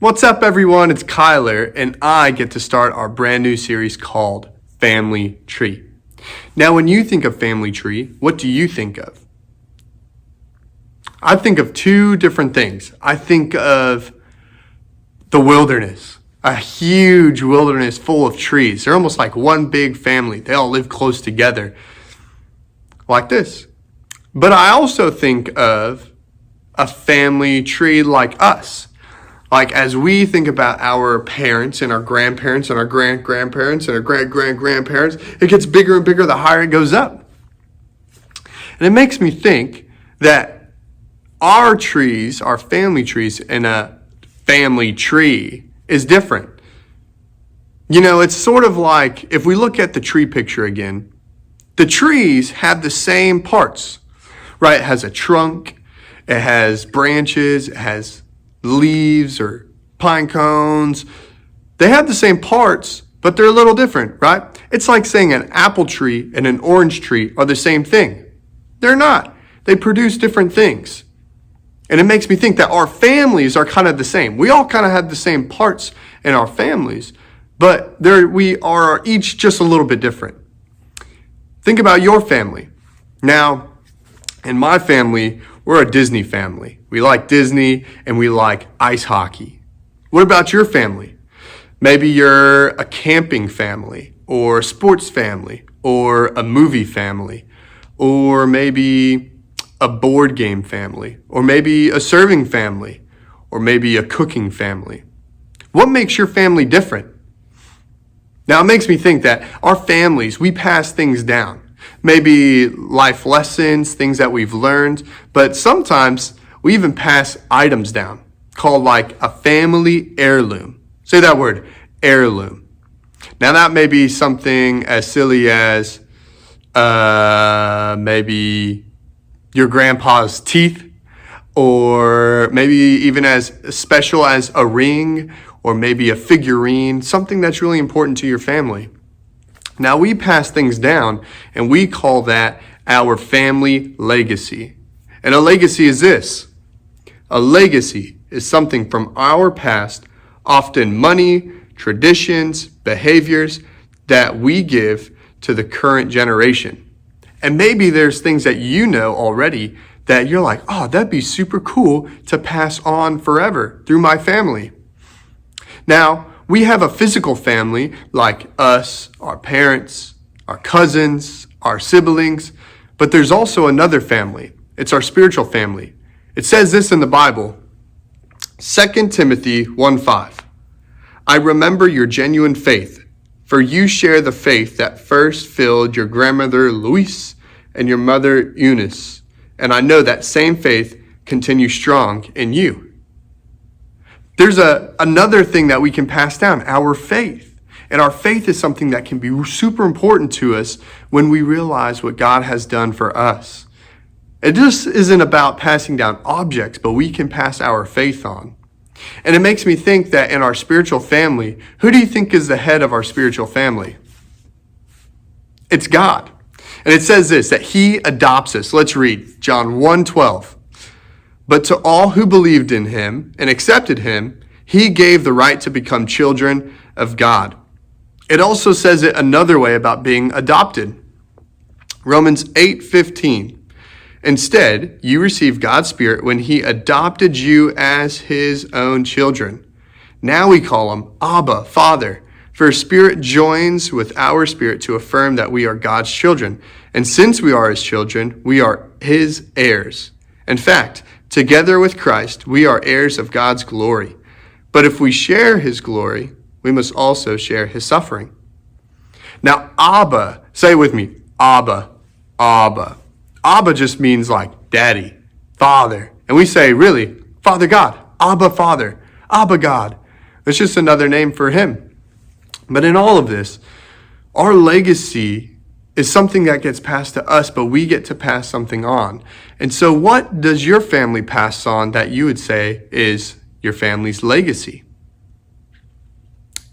What's up, everyone? It's Kyler, and I get to start our brand new series called Family Tree. Now, when you think of family tree, what do you think of? I think of two different things. I think of the wilderness, a huge wilderness full of trees. They're almost like one big family. They all live close together, like this. But I also think of a family tree like us. Like as we think about our parents and our grandparents and our grandparents and our grandparents, it gets bigger and bigger the higher it goes up. And it makes me think that our trees, our family trees, and a family tree is different. You know, it's sort of like if we look at the tree picture again, the trees have the same parts, right? It has a trunk, it has branches, it has leaves or pine cones. They have the same parts, but they're a little different, right? It's like saying an apple tree and an orange tree are the same thing. They're not. They produce different things. And it makes me think that our families are kind of the same. We all kind of have the same parts in our families, but we are each just a little bit different. Think about your family. Now, in my family, we're a Disney family. We like Disney and we like ice hockey. What about your family? Maybe you're a camping family or a sports family or a movie family or maybe a board game family or maybe a serving family or maybe a cooking family. What makes your family different? Now it makes me think that our families, we pass things down. Maybe life lessons, things that we've learned, but sometimes we even pass items down called like a family heirloom. Say that word, heirloom. Now that may be something as silly as maybe your grandpa's teeth, or maybe even as special as a ring, or maybe a figurine, something that's really important to your family. Now we pass things down and we call that our family legacy. And a legacy is this. A legacy is something from our past, often money, traditions, behaviors that we give to the current generation. And maybe there's things that you know already that you're like, oh, that'd be super cool to pass on forever through my family. Now, we have a physical family like us, our parents, our cousins, our siblings, but there's also another family. It's our spiritual family. It says this in the Bible, 2 Timothy 1:5. I remember your genuine faith, for you share the faith that first filled your grandmother Louise and your mother Eunice, and I know that same faith continues strong in you. There's another thing that we can pass down, our faith. And our faith is something that can be super important to us when we realize what God has done for us. It just isn't about passing down objects, but we can pass our faith on. And it makes me think that in our spiritual family, who do you think is the head of our spiritual family? It's God. And it says this, that he adopts us. Let's read John 1:12. But to all who believed in him and accepted him, he gave the right to become children of God. It also says it another way about being adopted. Romans 8:15. Instead, you received God's Spirit when he adopted you as his own children. Now we call him Abba, Father, for his Spirit joins with our spirit to affirm that we are God's children. And since we are his children, we are his heirs. In fact, together with Christ, we are heirs of God's glory. But if we share his glory, we must also share his suffering. Now, Abba, say it with me, Abba, Abba. Abba just means like daddy, father. And we say, really, Father God, Abba Father, Abba God. It's just another name for him. But in all of this, our legacy is something that gets passed to us, but we get to pass something on. And so what does your family pass on that you would say is your family's legacy?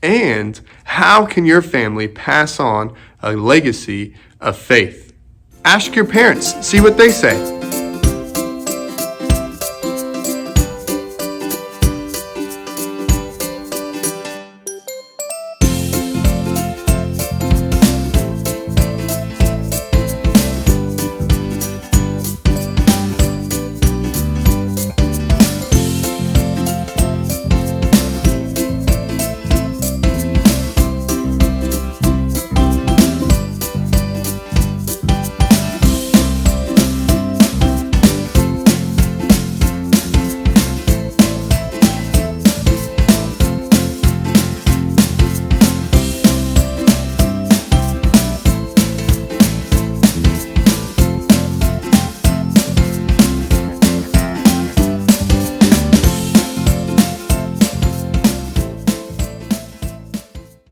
And how can your family pass on a legacy of faith? Ask your parents, see what they say.